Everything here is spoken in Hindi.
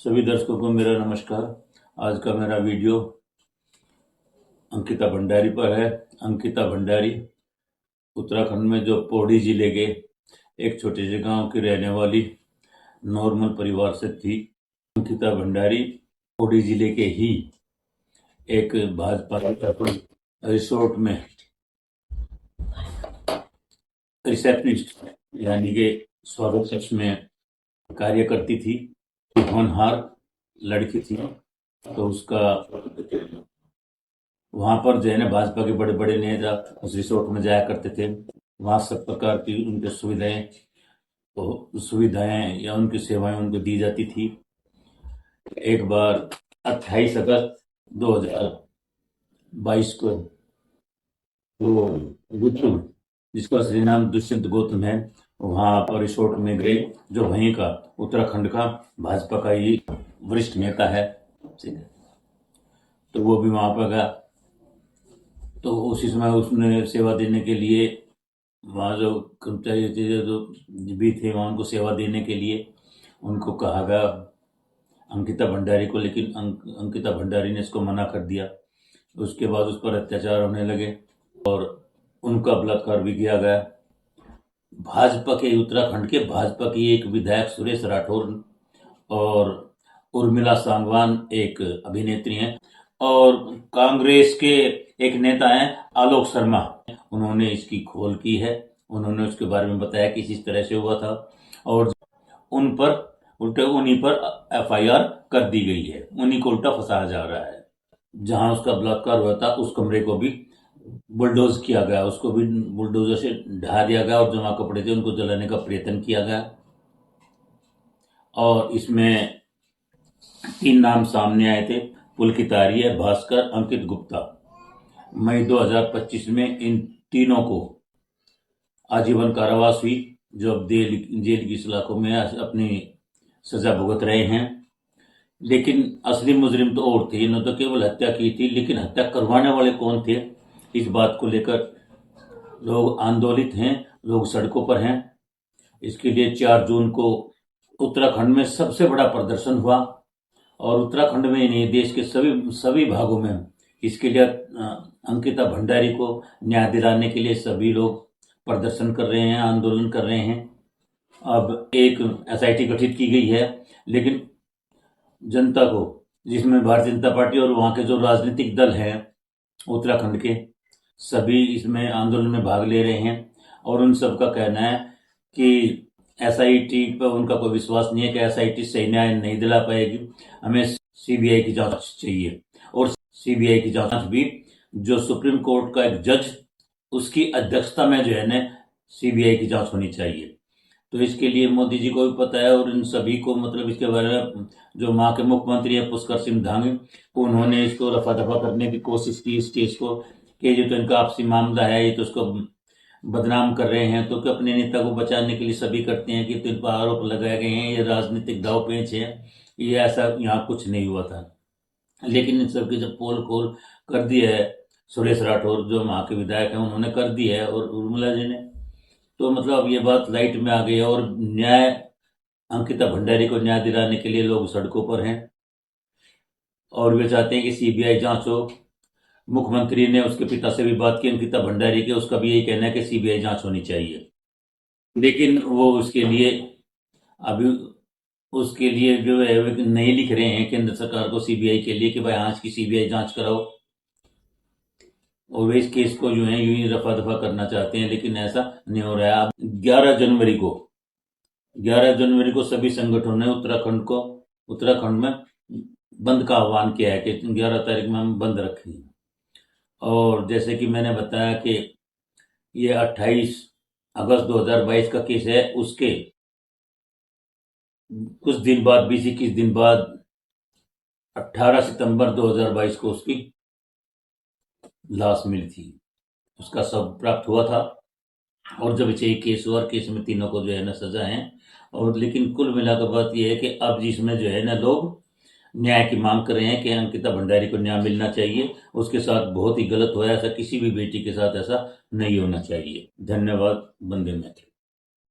सभी दर्शकों को मेरा नमस्कार। आज का मेरा वीडियो अंकिता भंडारी पर है। अंकिता भंडारी उत्तराखंड में जो पौड़ी जिले के एक छोटे से गांव की रहने वाली नॉर्मल परिवार से थी। अंकिता भंडारी पौड़ी जिले के ही एक भाजपा रिसोर्ट में रिसेप्शनिस्ट यानी के स्वागत कक्ष में कार्य करती थी। होनहार लड़की थी, तो उसका वहां पर जो है ना भाजपा के बड़े बड़े नेता उस रिसोर्ट में जाया करते थे। वहां सब प्रकार की उनके सुविधाएं या उनकी सेवाएं उनको दी जाती थी। एक बार 28 अगस्त 2022 को वो गुच्चू, जिसका श्री नाम दुष्यंत गौतम है, वहां पर रिसोर्ट में गए, जो वहीं का उत्तराखंड का भाजपा का ही वरिष्ठ नेता है। तो वो भी वहां पर गया। तो उसी समय उसने सेवा देने के लिए वहाँ जो कर्मचारी थे जो भी थे वहाँ उनको सेवा देने के लिए उनको कहा गया अंकिता भंडारी को, लेकिन अंकिता भंडारी ने इसको मना कर दिया। उसके बाद उस पर अत्याचार होने लगे और उनका बलात्कार भी किया गया। भाजपा के उत्तराखंड के भाजपा की एक विधायक सुरेश राठौर और उर्मिला सांगवान एक अभिनेत्री हैं, और कांग्रेस के एक नेता हैं आलोक शर्मा, उन्होंने इसकी खोल की है। उन्होंने उसके बारे में बताया कि इस तरह से हुआ था और उन पर उन्हीं पर FIR कर दी गई है। उन्हीं को उल्टा फंसाया जा रहा है। जहां उसका बलात्कार हुआ था उस कमरे को भी बुलडोज किया गया, उसको भी बुलडोजर से ढा दिया गया और जमा कपड़े थे उनको जलाने का प्रयत्न किया गया। और इसमें 3 नाम सामने आए थे, पुलकित आर्य, भास्कर, अंकित गुप्ता। मई 2025 में इन तीनों को आजीवन कारावास हुई, जो अब जेल की सलाखों में अपनी सजा भुगत रहे हैं। लेकिन असली मुजरिम तो और थे, इन्होंने तो केवल हत्या की थी, लेकिन हत्या करवाने वाले कौन थे, इस बात को लेकर लोग आंदोलित हैं, लोग सड़कों पर हैं। इसके लिए 4 जून को उत्तराखंड में सबसे बड़ा प्रदर्शन हुआ और उत्तराखंड में नहीं देश के सभी भागों में इसके लिए अंकिता भंडारी को न्याय दिलाने के लिए सभी लोग प्रदर्शन कर रहे हैं, आंदोलन कर रहे हैं। अब एक SIT गठित की गई है, लेकिन जनता को, जिसमें भारतीय जनता पार्टी और वहां के जो राजनीतिक दल हैं उत्तराखंड के, सभी इसमें आंदोलन में भाग ले रहे हैं। और उन सब का कहना है कि SIT पर उनका कोई विश्वास नहीं है कि SIT सही न्याय नहीं दिला पाएगी। हमें CBI की जांच चाहिए, और CBI की जांच भी जो सुप्रीम कोर्ट का एक जज, उसकी अध्यक्षता में जो है ना CBI की जांच होनी चाहिए। तो इसके लिए मोदी जी को भी पता है और इन सभी को, मतलब इसके बारे में जो वहां के मुख्यमंत्री है पुष्कर सिंह धामी, उन्होंने इसको रफा दफा करने की कोशिश की इस केस को, कि ये तो इनका आपसी मामला है, ये तो उसको बदनाम कर रहे हैं। तो कि अपने नेता को बचाने के लिए सभी करते हैं कि तो इन पर आरोप लगाए गए हैं, ये राजनीतिक दाव पेच है, ये ऐसा यहाँ कुछ नहीं हुआ था। लेकिन इन सबकी जब पोल खोल कर दी है सुरेश राठौर जो वहां के विधायक हैं उन्होंने कर दी है, और उर्मिला जी ने, तो मतलब अब ये बात लाइट में आ गई है। और न्याय, अंकिता भंडारी को न्याय दिलाने के लिए लोग सड़कों पर हैं और वे चाहते हैं कि CBI जांच हो। मुख्यमंत्री ने उसके पिता से भी बात की अंकिता भंडारी के, उसका भी यही कहना है कि CBI जांच होनी चाहिए। लेकिन वो उसके लिए जो है नहीं लिख रहे हैं केंद्र सरकार को CBI के लिए कि भाई आज की CBI जांच कराओ, और वे इस केस को जो है यूं ही रफा दफा करना चाहते हैं, लेकिन ऐसा नहीं हो रहा है। अब 11 जनवरी को सभी संगठनों ने उत्तराखंड में बंद का आह्वान किया है कि 11 तारीख में हम बंद रखेंगे। और जैसे कि मैंने बताया कि ये 28 अगस्त 2022 का केस है, उसके कुछ दिन बाद 20-21 दिन बाद 18 सितंबर 2022 को उसकी लाश मिली थी, उसका शव प्राप्त हुआ था। और जब ये केस हुआ, केस में तीनों को जो है ना सजा है। और लेकिन कुल मिलाकर बात यह है कि अब जिसमें जो है ना लोग न्याय की मांग कर रहे हैं कि अंकिता भंडारी को न्याय मिलना चाहिए, उसके साथ बहुत ही गलत हुआ है, ऐसा किसी भी बेटी के साथ ऐसा नहीं होना चाहिए। धन्यवाद। वंदे मातरम।